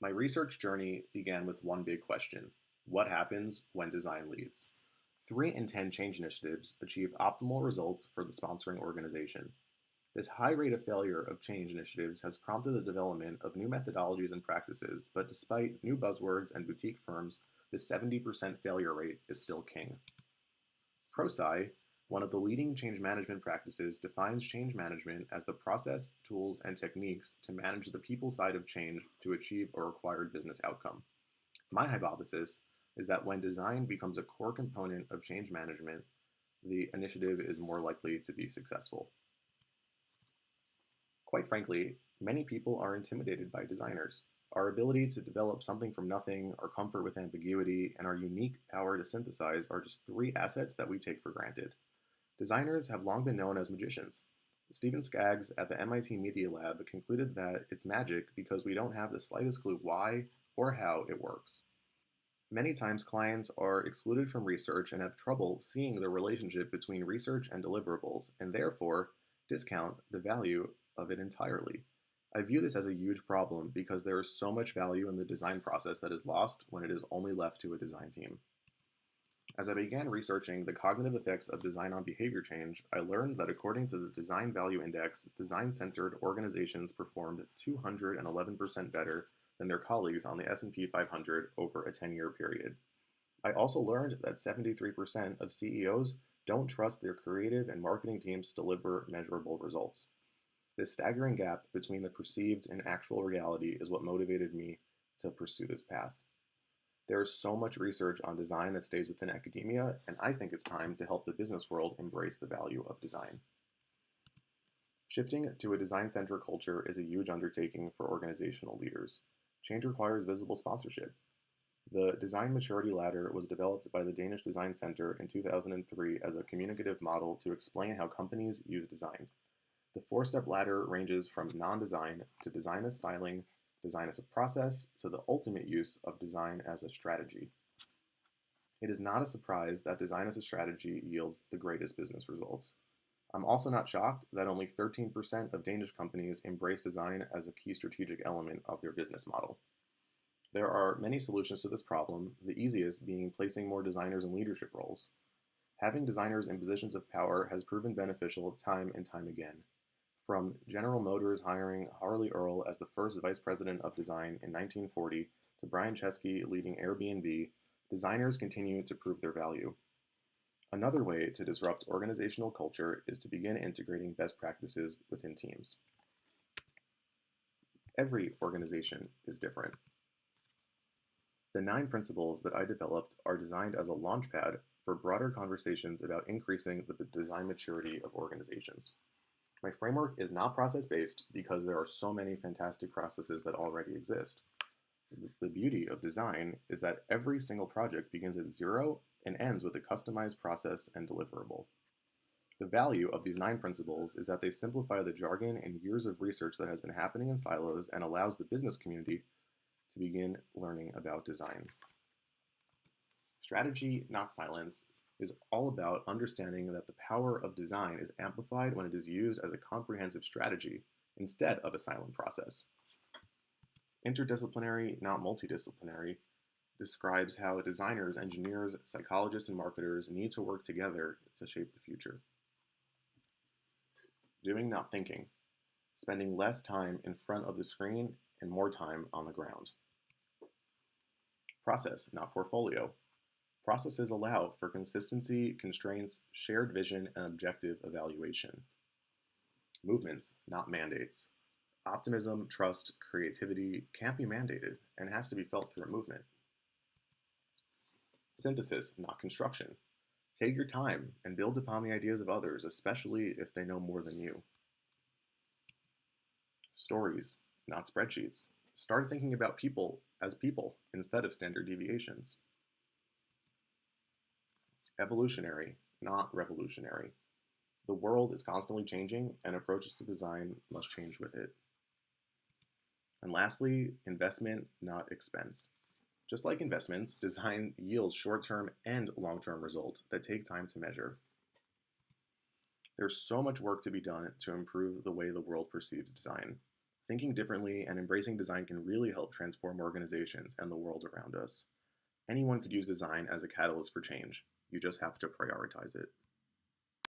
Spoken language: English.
My research journey began with one big question: what happens when design leads? 3 in 10 change initiatives achieve optimal results for the sponsoring organization. This high rate of failure of change initiatives has prompted the development of new methodologies and practices, but despite new buzzwords and boutique firms, the 70% failure rate is still king. ProSci, one of the leading change management practices, defines change management as the process, tools, and techniques to manage the people side of change to achieve a required business outcome. My hypothesis is that when design becomes a core component of change management, the initiative is more likely to be successful. Quite frankly, many people are intimidated by designers. Our ability to develop something from nothing, our comfort with ambiguity, and our unique power to synthesize are just 3 assets that we take for granted. Designers have long been known as magicians. Stephen Skaggs at the MIT Media Lab concluded that it's magic because we don't have the slightest clue why or how it works. Many times clients are excluded from research and have trouble seeing the relationship between research and deliverables, and therefore discount the value of it entirely. I view this as a huge problem because there is so much value in the design process that is lost when it is only left to a design team. As I began researching the cognitive effects of design on behavior change, I learned that according to the Design Value Index, design-centered organizations performed 211% better than their colleagues on the S&P 500 over a 10-year period. I also learned that 73% of CEOs don't trust their creative and marketing teams to deliver measurable results. This staggering gap between the perceived and actual reality is what motivated me to pursue this path. There is so much research on design that stays within academia, and I think it's time to help the business world embrace the value of design. Shifting to a design-centric culture is a huge undertaking for organizational leaders. Change requires visible sponsorship. The Design Maturity Ladder was developed by the Danish Design Center in 2003 as a communicative model to explain how companies use design. The 4-step ladder ranges from non-design to design as styling, design as a process, to the ultimate use of design as a strategy. It is not a surprise that design as a strategy yields the greatest business results. I'm also not shocked that only 13% of Danish companies embrace design as a key strategic element of their business model. There are many solutions to this problem, the easiest being placing more designers in leadership roles. Having designers in positions of power has proven beneficial time and time again. From General Motors hiring Harley Earl as the first vice president of design in 1940 to Brian Chesky leading Airbnb, designers continue to prove their value. Another way to disrupt organizational culture is to begin integrating best practices within teams. Every organization is different. The 9 principles that I developed are designed as a launchpad for broader conversations about increasing the design maturity of organizations. My framework is not process-based because there are so many fantastic processes that already exist. The beauty of design is that every single project begins at 0 and ends with a customized process and deliverable. The value of these 9 principles is that they simplify the jargon and years of research that has been happening in silos and allows the business community to begin learning about design. Strategy, not silence, is all about understanding that the power of design is amplified when it is used as a comprehensive strategy instead of a silent process. Interdisciplinary, not multidisciplinary, describes how designers, engineers, psychologists, and marketers need to work together to shape the future. Doing, not thinking, spending less time in front of the screen and more time on the ground. Process, not portfolio. Processes allow for consistency, constraints, shared vision, and objective evaluation. Movements, not mandates. Optimism, trust, creativity can't be mandated and has to be felt through a movement. Synthesis, not construction. Take your time and build upon the ideas of others, especially if they know more than you. Stories, not spreadsheets. Start thinking about people as people instead of standard deviations. Evolutionary, not revolutionary. The world is constantly changing, and approaches to design must change with it. And lastly, investment, not expense. Just like investments, design yields short-term and long-term results that take time to measure. There's so much work to be done to improve the way the world perceives design. Thinking differently and embracing design can really help transform organizations and the world around us. Anyone could use design as a catalyst for change. You just have to prioritize it.